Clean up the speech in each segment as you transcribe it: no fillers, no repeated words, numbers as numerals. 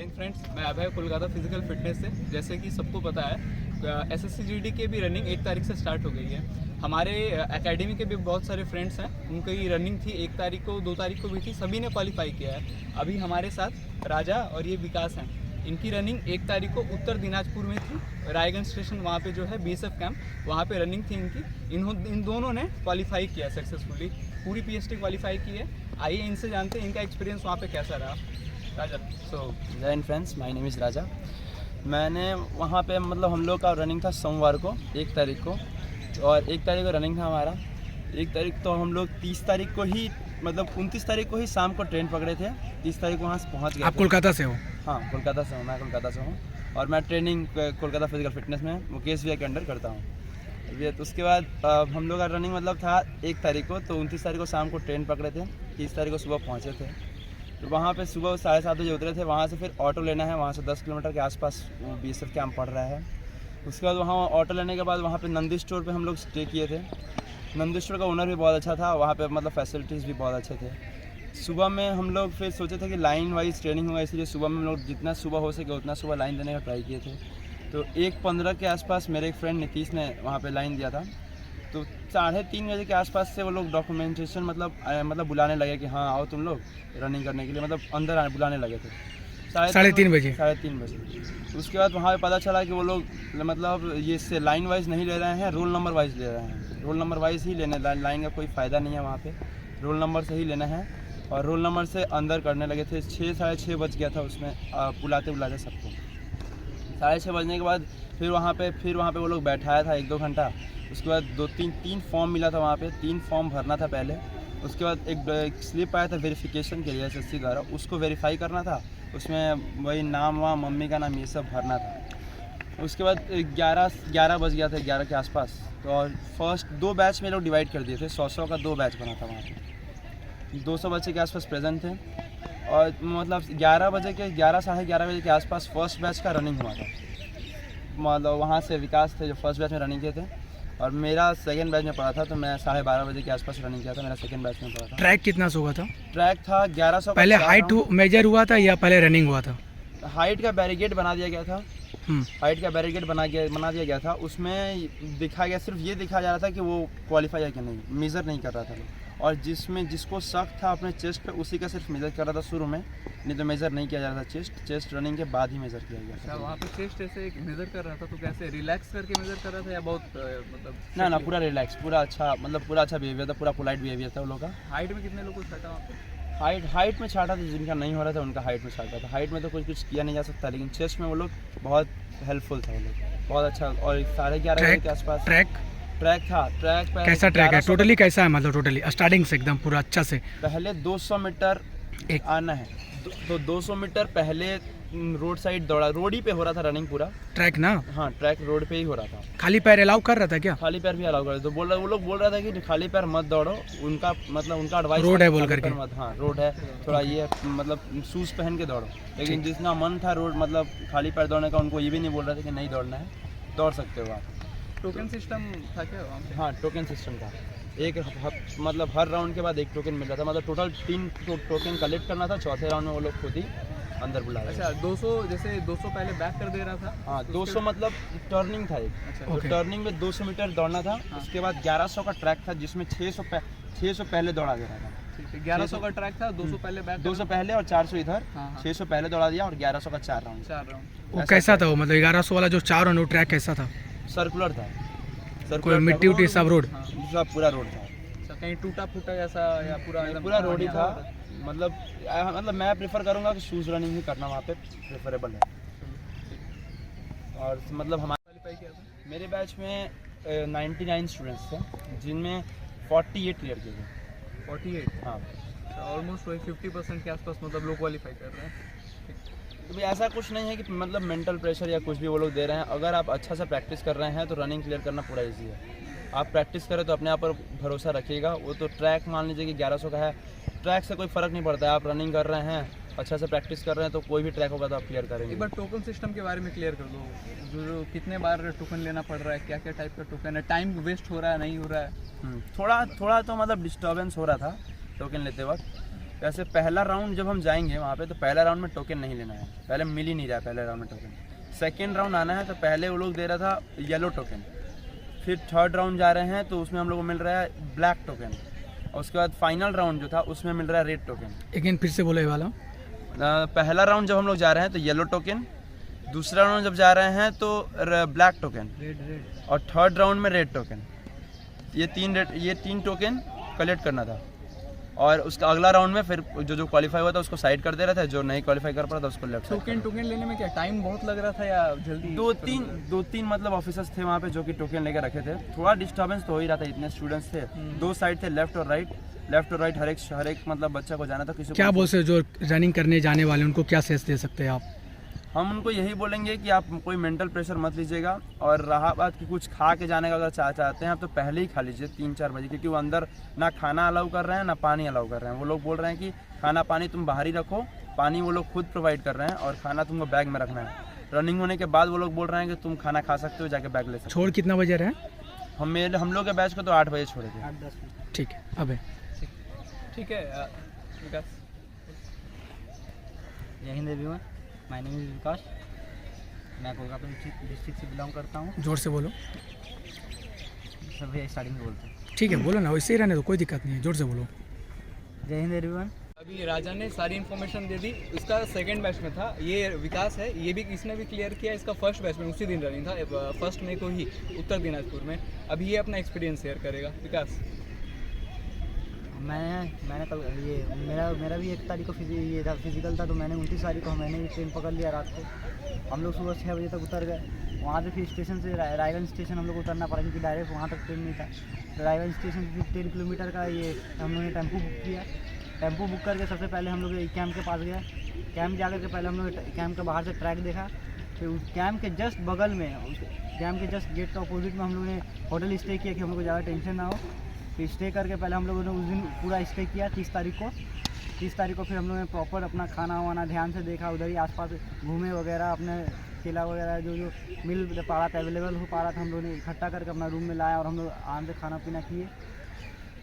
जय हिंद फ्रेंड्स, मैं अभय Kolkata physical fitness से। जैसे कि सबको पता है एसएससी जीडी की भी रनिंग 1 तारीख से स्टार्ट हो गई है। हमारे एकेडमी के भी बहुत सारे फ्रेंड्स हैं, उनकी रनिंग थी 1 तारीख को, 2 तारीख को भी थी, सभी ने क्वालिफाई किया है। अभी हमारे साथ राजा और ये विकास हैं। इनकी रनिंग 1 तारीख को उत्तर दिनाजपुर में थी, रायगंज स्टेशन वहाँ पे जो है बीएसएफ कैंप, वहाँ पे रनिंग थी इनकी। इन दोनों ने क्वालिफाई किया सक्सेसफुली, पूरी पीएचडी क्वालिफाई की है। आइए इनसे जानते हैं इनका एक्सपीरियंस वहाँ पे कैसा रहा। Raja. Jai Hind friends, my name is Raja. मैंने वहाँ पे मतलब हम लोग का रनिंग था सोमवार को 1 तारीख को, और 1 तारीख को रनिंग था हमारा। 1 तारीख तो हम लोग 30 तारीख को ही मतलब 29 तारीख को ही शाम को ट्रेन पकड़े थे। 30 तारीख को वहाँ से पहुँच गए। आप कोलकाता से हो? हाँ, कोलकाता से हूँ, मैं कोलकाता से हूँ और मैं ट्रेनिंग कोलकाता फिजिकल फिटनेस में मुकेश भैया के अंडर करता हूँ। तो उसके बाद हम लोग का रनिंग मतलब था 1 तारीख को, तो 29 तारीख को शाम को ट्रेन पकड़े थे। 30 तारीख को सुबह पहुँचे थे, तो वहाँ पे सुबह 7:30 बजे उतरे थे। वहाँ से फिर ऑटो लेना है, वहाँ से 10 किलोमीटर के आसपास वो बीएसएफ कैंप पड़ रहा है। उसके बाद वहाँ ऑटो लेने के बाद वहाँ पे नंदी स्टोर पे हम लोग स्टे किए थे। नंदी स्टोर का ओनर भी बहुत अच्छा था, वहाँ पे मतलब फैसिलिटीज़ भी बहुत अच्छे थे। सुबह में हम लोग फिर सोचे थे कि लाइन वाइज ट्रेनिंग होगा, इसलिए सुबह में हम लोग जितना सुबह हो सके उतना सुबह लाइन देने का ट्राई किए थे। तो 1:15 के आसपास मेरे एक फ्रेंड नीतीश ने वहाँ पर लाइन दिया था। तो 3:30 बजे के आसपास से वो लोग डॉक्यूमेंटेशन मतलब बुलाने लगे कि हाँ आओ तुम लोग रनिंग करने के लिए, मतलब अंदर बुलाने लगे थे 3:30 बजे। 3:30 बजे। उसके बाद वहाँ पे पता चला कि वो लोग मतलब ये से लाइन वाइज नहीं ले रहे हैं, रोल नंबर वाइज ले रहे हैं। रोल नंबर वाइज ही लेने, लाइन का कोई फ़ायदा नहीं है वहाँ पे, रोल नंबर से ही लेना है। और रोल नंबर से अंदर करने लगे थे। 6 साढ़े 6 बज गया था उसमें बुलाते सबको। 6:30 बजने के बाद फिर वहाँ पे वो लोग बैठाया था 1-2 घंटा। उसके बाद 3 फॉर्म मिला था वहाँ पे, 3 फॉर्म भरना था पहले। उसके बाद एक स्लिप आया था वेरिफिकेशन के लिए एसएससी द्वारा, उसको वेरीफाई करना था। उसमें वही नाम वहाँ मम्मी का नाम ये सब भरना था। उसके बाद 11 बज गया था, 11 के आसपास। तो और फर्स्ट 2 बैच में लोग डिवाइड कर दिए थे, 100 का 2 बैच बना था वहाँ पे। 200 बच्चे के आसपास प्रेजेंट थे। और मतलब 11 साढ़े 11 बजे के आसपास फर्स्ट बैच का रनिंग हुआ था। मतलब वहाँ से विकास थे जो फर्स्ट बैच में रनिंग किए थे, और मेरा सेकंड बैच में पड़ा था, तो मैं 12:30 बजे के आसपास रनिंग किया था। मेरा सेकंड बैच में पड़ा था। ट्रैक कितना सौ का था? ट्रैक था 1100। पहले हाइट मेजर हुआ था या पहले रनिंग हुआ था? हाइट का बैरिकेड बना दिया गया था। हाइट का बैरिकेड बना दिया गया था। उसमें दिखा गया, सिर्फ ये दिखा जा रहा था कि वो क्वालिफाई है कि नहीं, मेज़र नहीं कर रहा था। और जिसको शक था अपने चेस्ट पे, उसी का सिर्फ मेज़र कर रहा था शुरू में, नहीं तो मेज़र नहीं किया जा रहा था। चेस्ट रनिंग के बाद ही मेज़र किया गया था। वहाँ पे चेस्ट ऐसे मेज़र कर रहा था, तो कैसे रिलैक्स करके मेज़र कर रहा था या बहुत मतलब? ना पूरा रिलैक्स, पूरा अच्छा, मतलब पूरा अच्छा बिहेवियर था, पूरा पोलाइट बिहेवियर था उन लोगों का। हाइट में कितने लोगों को छाटा वहाँ पे? हाइट में छाटा था, जिनका नहीं हो रहा था उनका हाइट में छाटा था। हाइट में तो कुछ किया नहीं जा सकता, लेकिन चेस्ट में वो लोग बहुत हेल्पफुल था, वो लोग बहुत अच्छा। और 11:30 बजे के आसपास ट्रैक था। कैसा ट्रैक है टोटली? कैसा है मतलब टोटली स्टार्टिंग से एकदम पूरा अच्छा से? पहले 200 मीटर आना है, तो 200 मीटर पहले रोड साइड दौड़ा, रोड ही पे हो रहा था रनिंग पूरा ट्रैक ना? हाँ, ट्रैक रोड पे ही हो रहा था। खाली पैर अलाउ कर रहा था क्या? खाली पैर भी अलाउ कर रहे, तो वो लोग बोल रहा था कि खाली पैर मत दौड़ो। उनका एडवाइस रोड है बोल करके। हाँ, रोड है, थोड़ा ये मतलब शूज़ पहन के दौड़ो। लेकिन जिसका मन था रोड मतलब खाली पैर दौड़ने का, उनको ये भी नहीं बोल रहे थे कि नहीं दौड़ना है, दौड़ सकते हो आप। टोकन सिस्टम था क्या वहाँ पे? हाँ, टोकन सिस्टम था। मतलब हर राउंड के बाद एक टोकन मिल रहा था, मतलब टोटल 3 टोकन कलेक्ट करना था। चौथे राउंड में वो लोग खुद ही अंदर बुला रहे। अच्छा, 200 पहले बैक कर दे रहा था? हाँ, 200 मतलब टर्निंग था एक। अच्छा, तो टर्निंग में 200 मीटर दौड़ना था। उसके बाद 1100 का ट्रैक था, जिसमें 600 पहले दौड़ा दे रहा था। 1100 का ट्रैक था, 200 पहले बैक, 200 पहले और 400 इधर। 600 पहले दौड़ा दिया और 1100 का 4 राउंड। वो कैसा था वो, मतलब 1100 वाला जो 4 राउंड ट्रैक कैसा था? सर्कुलर था, कोई मिट्टी उट्टी सब रोड? सब पूरा रोड था। कहीं टूटा फूटा ऐसा या पूरा रोड ही था। मतलब मैं प्रेफर करूँगा कि शूज़ रनिंग ही करना वहाँ पे प्रेफरेबल है। और मतलब हमारे क्वालिफाई किया था? मेरे बैच में 99 स्टूडेंट्स थे, जिनमें 48 क्लियर किए थे। 48? हाँ, ऑलमोस्ट वही 50% के आसपास मतलब लोग क्वालिफाई कर रहे हैं। तो भाई ऐसा कुछ नहीं है कि मतलब मेंटल प्रेशर या कुछ भी वो लोग दे रहे हैं। अगर आप अच्छा से प्रैक्टिस कर रहे हैं तो रनिंग क्लियर करना पूरा इजी है। आप प्रैक्टिस करें तो अपने आप पर भरोसा रखिएगा। वो तो ट्रैक मान लीजिए कि 1100 का है, ट्रैक से कोई फ़र्क नहीं पड़ता है। आप रनिंग कर रहे हैं, अच्छा से प्रैक्टिस कर रहे हैं, तो कोई भी ट्रैक होगा तो आप क्लियर करेंगे। एक बार टोकन सिस्टम के बारे में क्लियर कर दो, जो कितने बार टोकन लेना पड़ रहा है, क्या क्या टाइप का टोकन है, टाइम वेस्ट हो रहा है नहीं हो रहा है? थोड़ा तो मतलब डिस्टर्बेंस हो रहा था टोकन लेते वक्त। वैसे पहला राउंड जब हम जाएंगे वहाँ पे तो पहला राउंड में टोकन नहीं लेना है, पहले मिल ही नहीं रहा है पहले राउंड में टोकन। सेकेंड राउंड आना है तो पहले वो लोग दे रहा था येलो टोकन, फिर थर्ड राउंड जा रहे हैं तो उसमें हम लोग को मिल रहा है ब्लैक टोकन, और उसके बाद फाइनल राउंड जो था उसमें मिल रहा है रेड टोकन। अगेन फिर से बोलो ये वाला। पहला राउंड जब हम लोग जा रहे हैं तो येलो टोकन, दूसरा राउंड जब जा रहे हैं तो ब्लैक टोकन, और थर्ड राउंड में रेड टोकन। ये तीन टोकन कलेक्ट करना था, और उसका अगला राउंड में फिर जो क्वालिफाई हुआ था उसको साइड कर दे रहा था, जो नहीं क्वालिफाई कर पा रहा था उसको लेफ्ट। टोकन लेने में क्या टाइम बहुत लग रहा था या जल्दी? दो तीन मतलब ऑफिसर्स थे वहाँ पे जो कि टोकन लेकर रखे थे। थोड़ा डिस्टर्बेंस तो हो ही रहा था, इतने स्टूडेंट्स थे, दो साइड थे, लेफ्ट और राइट, हर एक मतलब बच्चा को जाना था। किसी क्या बोल सकते जो रनिंग करने जाने वाले उनको क्या सेस दे सकते हैं आप? हम उनको यही बोलेंगे कि आप कोई मेंटल प्रेशर मत लीजिएगा, और रहा बात कि कुछ खा के जाने का अगर चाहते हैं आप तो पहले ही खा लीजिए 3-4 बजे, क्योंकि वो अंदर ना खाना अलाउ कर रहे हैं ना पानी अलाउ कर रहे हैं। वो लोग बोल रहे हैं कि खाना पानी तुम बाहर ही रखो, पानी वो लोग खुद प्रोवाइड कर रहे हैं और खाना तुमको बैग में रखना है। रनिंग होने के बाद वो लोग बोल रहे हैं कि तुम खाना खा सकते हो, जाके बैग ले सकते हो। छोड़ कितना बजे रहे? हम लोग के बैच को तो 8 बजे छोड़े थे। 8-10 ठीक है। अबे ठीक है Vikas. Jai Hind everyone, my name is Vikas. मैं कोलकाता डिस्ट्रिक्ट से बिलोंग करता हूँ। जोर से बोलो। सब भैया स्टार्टिंग में बोलते हैं। ठीक है बोलो ना, वैसे ही रहने दो, कोई दिक्कत नहीं है, जोर से बोलो। जय हिंद एवरीवन। अभी राजा ने सारी इन्फॉर्मेशन दे दी, इसका सेकंड बैच में था। ये विकास है, ये भी इसने भी क्लियर किया, इसका फर्स्ट बैच में उसी दिन रनिंग था, 1 मई को ही उत्तर दिनाजपुर में। अभी ये अपना एक्सपीरियंस शेयर करेगा। विकास। मैंने कल ये मेरा भी 1 तारीख को ये था फिजिकल था, तो मैंने 29 तारीख को मैंने भी ट्रेन पकड़ लिया रात को। हम लोग सुबह 6 बजे तक उतर गए। वहाँ से फिर स्टेशन से रायगंज स्टेशन हम लोग को उतरना पड़ा, क्योंकि डायरेक्ट वहाँ तक ट्रेन नहीं था। तो रायगंज स्टेशन से 10 किलोमीटर का ये हम लोगों ने टेम्पो बुक किया। टेम्पो बुक करके सबसे पहले हम लोग कैंप के पास गए। कैंप जाकर के पहले हम लोग कैंप के बाहर से ट्रैक देखा, फिर उस कैंप के जस्ट बगल में, कैंप के जस्ट गेट के अपोजिट में हम लोगों ने होटल स्टे किया कि हम लोग को ज़्यादा टेंशन ना हो। फिर स्टे करके पहले हम लोगों ने उस दिन पूरा स्टे किया 30 तारीख को। 30 तारीख को फिर हम लोगों ने प्रॉपर अपना खाना वाना ध्यान से देखा, उधर ही आसपास घूमे वगैरह, अपने केला वगैरह जो मिल पा रहा था, अवेलेबल हो पा रहा था, हम लोगों ने इकट्ठा करके अपना रूम में लाया और हम लोग आराम से खाना पीना किए।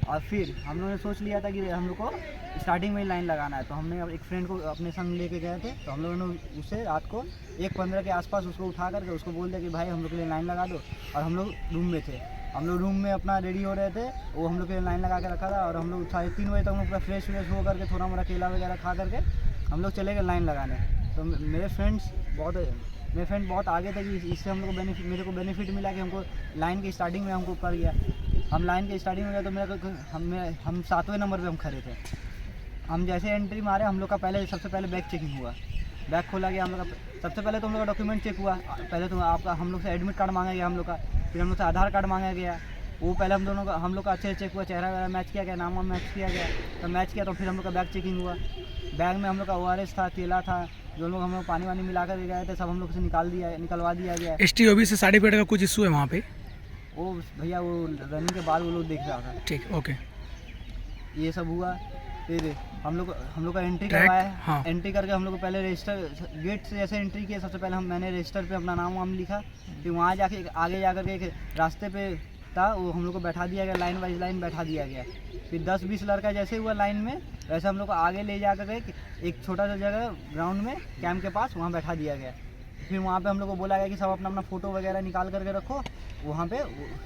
और फिर हम लोगों ने सोच लिया था कि हम लोग को स्टार्टिंग में ही लाइन लगाना है, तो हमने एक फ्रेंड को अपने संग लेके गए थे। तो हम लोगों ने उसे रात को 1:15 के आसपास उसको उठा करके उसको बोल दिया कि भाई हम लोग के लिए लाइन लगा दो। और हम लोग रूम में थे, हम लोग रूम में अपना रेडी हो रहे थे, वो हम लोग के लिए लाइन लगा के रखा था। और हम लोग 3:30 बजे तक हम लोग पूरा फ्रेश हो करके थोड़ा मोड़ा केला वगैरह खा करके हम लोग चले गए लाइन लगाने। तो मेरे फ्रेंड्स बहुत आगे थे कि इससे हम लोग को मेरे को बेनिफिट मिला कि हमको लाइन की स्टार्टिंग में हमको कर गया। हम लाइन की स्टार्टिंग में गए तो हम 7वें नंबर पे हम खड़े थे। हम जैसे एंट्री मारे, हम लोग का सबसे पहले बैग चेकिंग हुआ। बैग खोला गया हम लोग का। सबसे पहले तो हम लोग का डॉक्यूमेंट चेक हुआ। पहले तो आपका हम लोग से एडमिट कार्ड मांगा गया हम लोग का, फिर हम लोग से आधार कार्ड मांगा गया। वो पहले हम लोग का अच्छे से चेक हुआ, चेहरा वगैरह मैच किया गया, नाम वाम मैच किया गया। तो मैच किया तो फिर हम लोग का बैग चेकिंग हुआ। बैग में हम लोग का ORS था, केला था, जो लोग हम लोग पानी वानी मिला कर गए थे, सब हम लोग से निकलवा दिया गया। STOB से सर्टिफिकेट का कुछ इशू है वहाँ पे? वो भैया वो रनिंग के बाद वो लोग देख रहा था। ठीक, ओके। ये सब हुआ। फिर हम लोग का एंट्री करवाया। हाँ। एंट्री करके हम लोग को पहले रजिस्टर गेट से जैसे एंट्री किया, सबसे पहले मैंने रजिस्टर पे अपना नाम वाम लिखा। फिर वहाँ जाके आगे जा के एक रास्ते पे था, वो हम लोग को बैठा दिया गया, लाइन वाइज लाइन बैठा दिया गया। फिर 10-20 लड़का जैसे हुआ लाइन में, वैसे हम लोग को आगे ले जा कर एक छोटा सा जगह ग्राउंड में कैंप के पास वहाँ बैठा दिया गया। फिर वहाँ पे हम लोग को बोला गया कि सब अपना फ़ोटो वगैरह निकाल करके रखो वहाँ पे।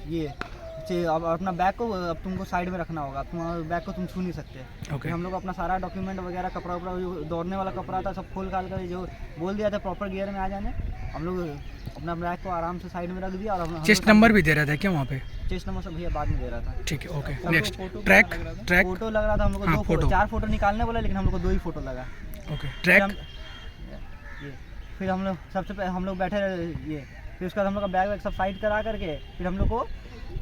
ये अब अपना बैग को अब तुमको साइड में रखना होगा, तुम्हारे बैग को तुम छू नहीं सकते। ओके। हम लोग अपना सारा डॉक्यूमेंट वगैरह, कपड़ा उपड़ा जो दौड़ने वाला कपड़ा था सब खोल खाल कर, जो बोल दिया था प्रॉपर गियर में आ जाने, हम लोग अपना बैग को आराम से साइड में रख दिया। और चेस्ट नंबर भी दे रहा था क्या वहाँ पे? चेस्ट नंबर सब भैया बाद में दे रहा था। ठीक है, ओके। सबको नेक्स्ट फोटो ट्रैक फोटो लग रहा था हम लोग को। हाँ, 2 फोटो, 4 फोटो निकालने बोला, लेकिन हम लोग को 2 ही फोटो लगा। ओके। ट्रैक फिर हम लोग सबसे पहले हम लोग बैठे ये, फिर उसके बाद हम लोग का बैग वैग सब साइड करा करके फिर हम लोग को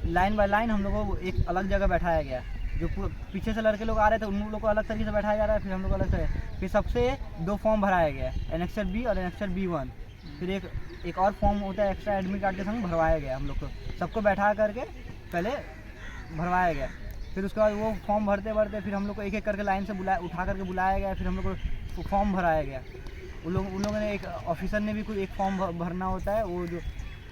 लाइन बाय लाइन हम लोग को एक अलग जगह बैठाया गया। जो पीछे से लड़के लोग आ रहे थे उन लोग को अलग तरीके से बैठाया जा रहा है, फिर हम लोग अलग से। फिर सबसे 2 फॉर्म भराया गया, एनेक्सर B और एनेक्सर B1। फिर एक और फॉर्म होता है एक्स्ट्रा एडमिट कार्ड के संग भरवाया गया। हम लोग को सबको बैठा करके पहले भरवाया गया। फिर उसके बाद वो फॉर्म भरते भरते फिर हम लोग को एक एक करके लाइन से उठा करके बुलाया गया। फिर हम लोग को फॉर्म भराया गया। उन लोगों ने एक ऑफिसर ने भी कोई एक फॉर्म भरना होता है, वो जो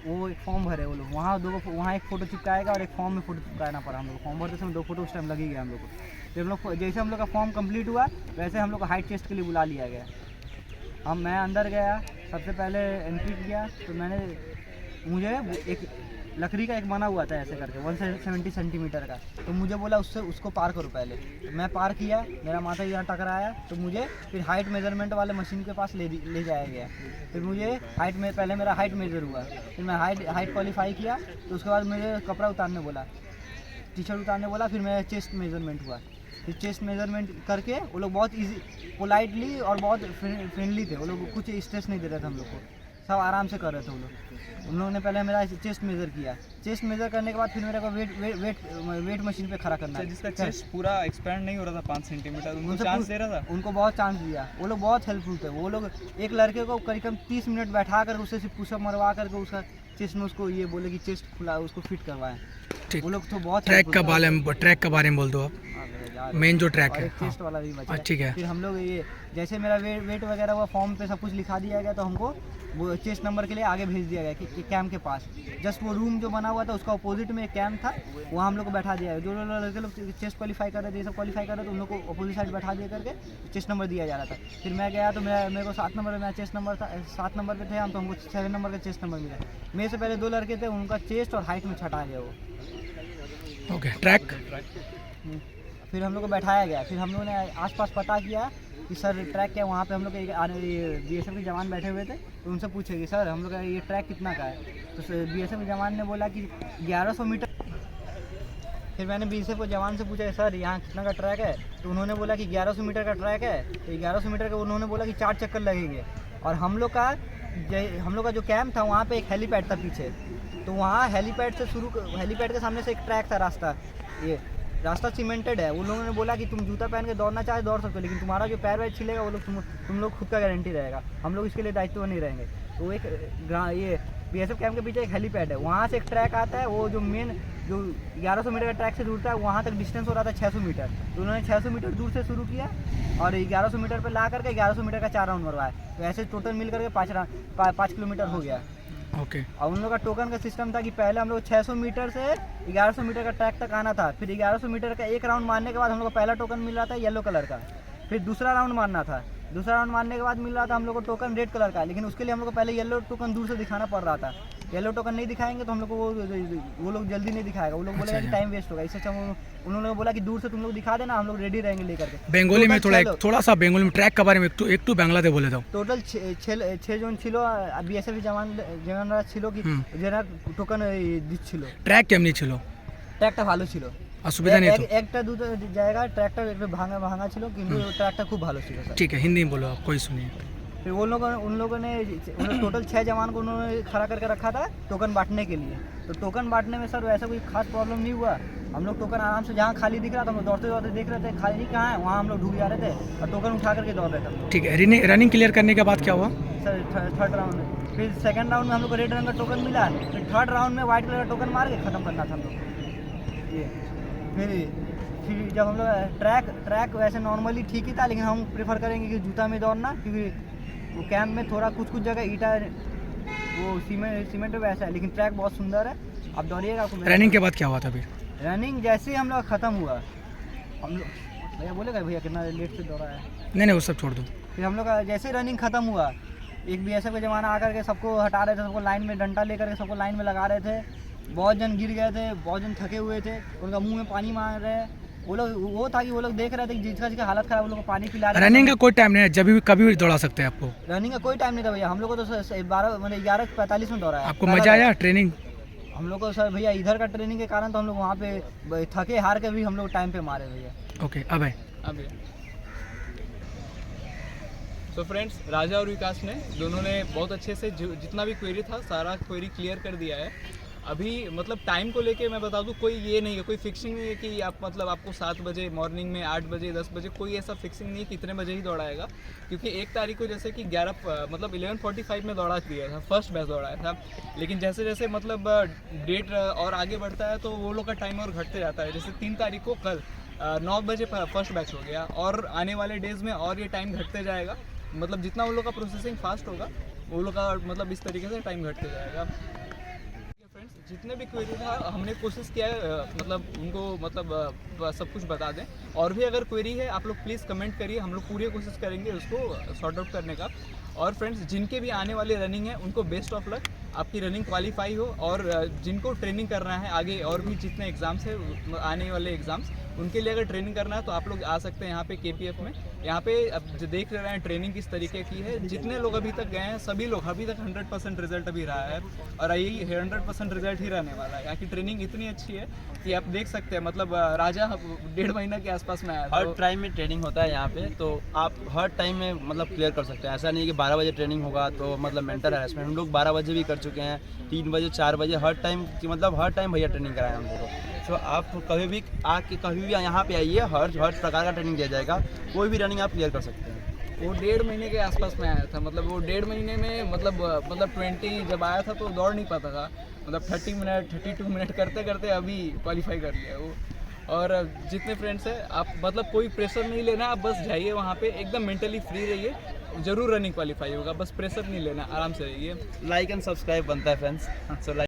वो एक फॉर्म भरे वो लोग, वहाँ एक फ़ोटो चिपकाएगा और एक फॉर्म में फ़ोटो चिपकाना पड़ा हम लोग। फॉर्म भरते समय 2 फ़ोटो उस टाइम लग ही गया हम लोग को। फिर हम लोग जैसे हम लोग का फॉर्म कंप्लीट हुआ वैसे हम लोग को हाइट टेस्ट के लिए बुला लिया गया। मैं अंदर गया, सबसे पहले एंट्री किया तो मुझे एक लकड़ी का एक बना हुआ था ऐसे करके 170 सेंटीमीटर का, तो मुझे बोला उसको पार करो पहले। तो मैं पार किया, मेरा माथा यहाँ टकराया, तो मुझे फिर हाइट मेजरमेंट वाले मशीन के पास ले जाया गया। फिर मुझे पहले मेरा हाइट मेजर हुआ, फिर मैं हाइट क्वालिफाई किया। तो उसके बाद मुझे कपड़ा उतारने बोला, टी शर्ट उतारने बोला। फिर मेरा चेस्ट मेजरमेंट हुआ। फिर चेस्ट मेजरमेंट करके वो लोग बहुत ईजी, पोलाइटली और बहुत फ्रेंडली थे। वो लोग कुछ स्ट्रेस नहीं दे रहे थे हम लोग को, सब आराम से कर रहे थे वो लोग। उन लोगों ने पहले मेरा चेस्ट मेज़र किया। चेस्ट मेज़र करने के बाद फिर मेरे को वेट मशीन पे खड़ा करना है। जिसका चेस्ट पूरा एक्सपैंड नहीं हो रहा था 5 सेंटीमीटर, उनको चांस दे रहा था? उनको बहुत चांस दिया। वो लोग बहुत हेल्पफुल थे। वो लोग एक लड़के को करीब 30 मिनट बैठा कर उससे पुशअप मरवा करके उसका चेस्ट में उसको ये बोले कि चेस्ट खुला, उसको फिट करवाएं। वो लोग तो बहुत ट्रैक का बारे में बोल दो आप, मेन जो ट्रैक है। चेस्ट वाला भी बचा। ठीक है। फिर हम लोग ये जैसे मेरा वेट वगैरह हुआ, फॉर्म पे सब कुछ लिखा दिया गया, तो हमको वो चेस्ट नंबर के लिए आगे भेज दिया गया कि कैम्प के पास। जस्ट वो रूम जो बना हुआ था उसका अपोजिट में एक कैम्प था, वहाँ हम लोग को बैठा दिया गया। जो लड़के लोग चेस्ट क्वालिफाई कर रहे थे, ये सब क्वालिफाई कर रहे थे, उन लोग को अपोजिट साइड बैठा दिया करके चेस्ट नंबर दिया जा रहा था। फिर मैं गया तो मेरे को 7 नंबर, मेरा चेस्ट नंबर था 7 नंबर पे थे हम, तो हमको 7 नंबर का चेस्ट नंबर मिला। मेरे से पहले 2 लड़के थे, उनका चेस्ट और हाइट में छटा गया वो। ओके। ट्रैक फिर हम लोग को बैठाया गया। फिर हम लोगों ने आसपास पता किया कि सर ट्रैक क्या। वहाँ पे हम लोग BSF के जवान बैठे हुए थे, तो उनसे पूछे कि सर हम लोग का ये ट्रैक कितना का है। तो BSF के जवान ने बोला कि 1100 मीटर। फिर मैंने BSF के जवान से पूछा सर यहाँ कितना का ट्रैक है, तो उन्होंने बोला कि 1100 मीटर का ट्रैक है। तो 1100 मीटर का उन्होंने बोला कि 4 चक्कर लगेंगे। और हम लोग का जो कैंप था वहाँ पे एक हेलीपैड था पीछे, तो वहाँ हेलीपैड के सामने से एक ट्रैक था, रास्ता सीमेंटेड है। उन लोगों ने बोला कि तुम जूता पहन के दौड़ना चाहे दौड़ सकते हो, लेकिन तुम्हारा जो पैर वैर छिलेगा वो लोग तुम लोग खुद का गारंटी रहेगा, हम लोग इसके लिए दायित्व नहीं रहेंगे। तो एक ये BSF कैंप के पीछे एक हेलीपैड है, वहाँ से एक ट्रैक आता है। वो जो 1100 मीटर का ट्रैक से जुड़ता है, वहाँ तक डिस्टेंस हो रहा था 600 मीटर। तो उन्होंने 600 मीटर दूर से शुरू किया और 1100 मीटर पर ला करके 1100 मीटर का 4 राउंड मरवाया। तो ऐसे टोटल मिल करके 5 किलोमीटर हो गया। ओके। और उन लोग का टोकन का सिस्टम था कि पहले हम लोग 600 मीटर से 1100 मीटर का ट्रैक तक आना था। फिर 1100 मीटर का एक राउंड मारने के बाद हम लोग को पहला टोकन मिल रहा था येलो कलर का। फिर दूसरा राउंड मारना था, दूसरा राउंड मारने के बाद मिल रहा था हम लोग को टोकन रेड कलर का, लेकिन उसके लिए हम लोग को पहले येलो टोकन दूर से दिखाना पड़ रहा था। येलो टोकन नहीं दिखाएंगे तो हम लोग को वो लोग जल्दी नहीं दिखाएगा, वो लोग बोलेगा कि टाइम वेस्ट होगा। इससे अच्छा उन्होंने बोला कि दूर से तुम लोग दिखा देना, हम लोग रेडी रहेंगे लेकर के। बेंगोली में थोड़ा सा बेंगोली में ट्रैक के बारे में एक टू बांग्लाते बोले दो। टोटल 6 জন ছিল BSF জওয়ানরা ছিল কি যারা টোকন দিচ্ছিল। ট্র্যাক কেমনি ছিল? ট্র্যাকটা ভালো ছিল, অসুবিধা নেই তো? একটা দুটো জায়গায় ট্র্যাকটা একটু ভাঙা ছিল, কিন্তু ট্র্যাকটা খুব ভালো ছিল স্যার। ठीक है, हिंदी में बोलो आप, कोई सुनिए। फिर उन लोगों ने टोटल 6 जवान को उन्होंने खड़ा करके रखा था टोकन बांटने के लिए। तो टोकन बांटने में सर वैसा कोई खास प्रॉब्लम नहीं हुआ। हम लोग टोकन आराम से, जहाँ खाली दिख रहा था हम लोग दौड़ते दौड़ते देख रहे थे खाली कहाँ है, वहाँ हम लोग ढूक जा रहे थे और टोकन उठा करके दौड़ रहे थे। ठीक है। रनिंग क्लियर करने के बाद क्या हुआ सर? 3rd राउंड में, फिर 2nd राउंड में हम लोग को रेड रंग का टोकन मिला। फिर 3rd राउंड में व्हाइट कलर का टोकन मार के ख़त्म करना था हम लोग ये। फिर जब हम लोग ट्रैक वैसे नॉर्मली ठीक ही था, लेकिन हम प्रेफर करेंगे कि जूता में दौड़ना, क्योंकि वो कैंप में थोड़ा कुछ जगह ईटा वो सीमेंट वैसा है, लेकिन ट्रैक बहुत सुंदर है, आप दौड़िएगा। आपको रनिंग के बाद क्या हुआ था? फिर रनिंग जैसे ही हम लोग ख़त्म हुआ, हम लोग भैया बोलेगा भैया कितना लेट से दौड़ा है। नहीं वो सब छोड़ दो। फिर हम लोग का जैसे ही रनिंग ख़त्म हुआ, एक BSF का जवान आकर के सबको हटा रहे थे, सबको लाइन में डंडा लेकर के सबको लाइन में लगा रहे थे। बहुत जन गिर गए थे, बहुत जन थके हुए थे, उनका मुंह में पानी मार रहे हैं। वो था कि वो लोग देख रहे थे कि जिसका हालत खराब, वो लोग को पानी पिला रहे। रनिंग का कोई टाइम नहीं है, जब भी कभी भी दौड़ा सकते हैं आपको। रनिंग का कोई टाइम नहीं था भैया, हम लोग को तो 11:45 में दौड़ा है। आपको मजा आया ट्रेनिंग? हम लोग को सर भैया इधर का ट्रेनिंग के कारण तो हम लोग वहाँ पे थके हार के भी हम लोग टाइम पे मारे भैया। ओके। अब है सो फ्रेंड्स, राजा और विकास ने दोनों ने बहुत अच्छे से जितना भी क्वेरी था सारा क्वेरी क्लियर कर दिया है। अभी मतलब टाइम को लेके मैं बता दूं, कोई ये नहीं है, कोई फिक्सिंग नहीं है कि आप मतलब आपको 7 बजे मॉर्निंग में, 8 बजे, 10 बजे, कोई ऐसा फिक्सिंग नहीं है कि इतने बजे ही दौड़ाएगा। क्योंकि 1 तारीख को जैसे कि 11:45 में दौड़ा दिया था, फर्स्ट बैच दौड़ाया था, लेकिन जैसे जैसे मतलब डेट और आगे बढ़ता है तो वो लोग का टाइम और घटते जाता है। जैसे 3 तारीख को कल 9 बजे फर्स्ट बैच हो गया और आने वाले डेज़ में और ये टाइम घटते जाएगा। मतलब जितना वो लोग का प्रोसेसिंग फास्ट होगा वो लोग का मतलब इस तरीके से टाइम घटते जाएगा। जितने भी क्वेरी था हमने कोशिश किया है मतलब उनको मतलब सब कुछ बता दें। और भी अगर क्वेरी है आप लोग प्लीज़ कमेंट करिए, हम लोग पूरी कोशिश करेंगे उसको सॉर्ट आउट करने का। और फ्रेंड्स जिनके भी आने वाले रनिंग है उनको बेस्ट ऑफ लक, आपकी रनिंग क्वालिफाई हो। और जिनको ट्रेनिंग करना है आगे और भी जितने एग्ज़ाम्स है आने वाले एग्ज़ाम्स, उनके लिए अगर ट्रेनिंग करना है तो आप लोग आ सकते हैं यहाँ पे KPF में। यहाँ पे अब जो देख रहे हैं ट्रेनिंग किस तरीके की है, जितने लोग अभी तक गए हैं सभी लोग अभी तक 100% रिजल्ट अभी रहा है और यही 100% रिजल्ट ही रहने वाला है। यहाँ की ट्रेनिंग इतनी अच्छी है कि आप देख सकते हैं मतलब राजा 1.5 महीना के आसपास में आया था। हर टाइम में ट्रेनिंग होता है यहाँ पे, तो आप हर टाइम में मतलब क्लियर कर सकते हैं। ऐसा नहीं कि 12 बजे ट्रेनिंग होगा तो मतलब मेंटल हैरेसमेंट, हम लोग 12 बजे भी कर चुके हैं, 3 बजे 4 बजे हर टाइम की मतलब हर टाइम भैया ट्रेनिंग कराएं हम लोग को। तो आप कभी भी आके कभी भी यहाँ पे आइए, हर प्रकार का ट्रेनिंग दिया जाएगा, कोई भी रनिंग आप क्लियर कर सकते हैं। वो 1.5 महीने के आसपास में आया था, मतलब वो 1.5 महीने में मतलब 20 जब आया था तो दौड़ नहीं पाता था, मतलब 30 मिनट 32 मिनट करते करते अभी क्वालिफाई कर लिया वो। और जितने फ्रेंड्स हैं आप मतलब कोई प्रेशर नहीं लेना, आप बस जाइए वहाँ पे एकदम मेंटली फ्री रहिए, ज़रूर रनिंग क्वालिफाई होगा, बस प्रेशर नहीं लेना, आराम से रहिए। लाइक एंड सब्सक्राइब बनता है फ्रेंड्स, सो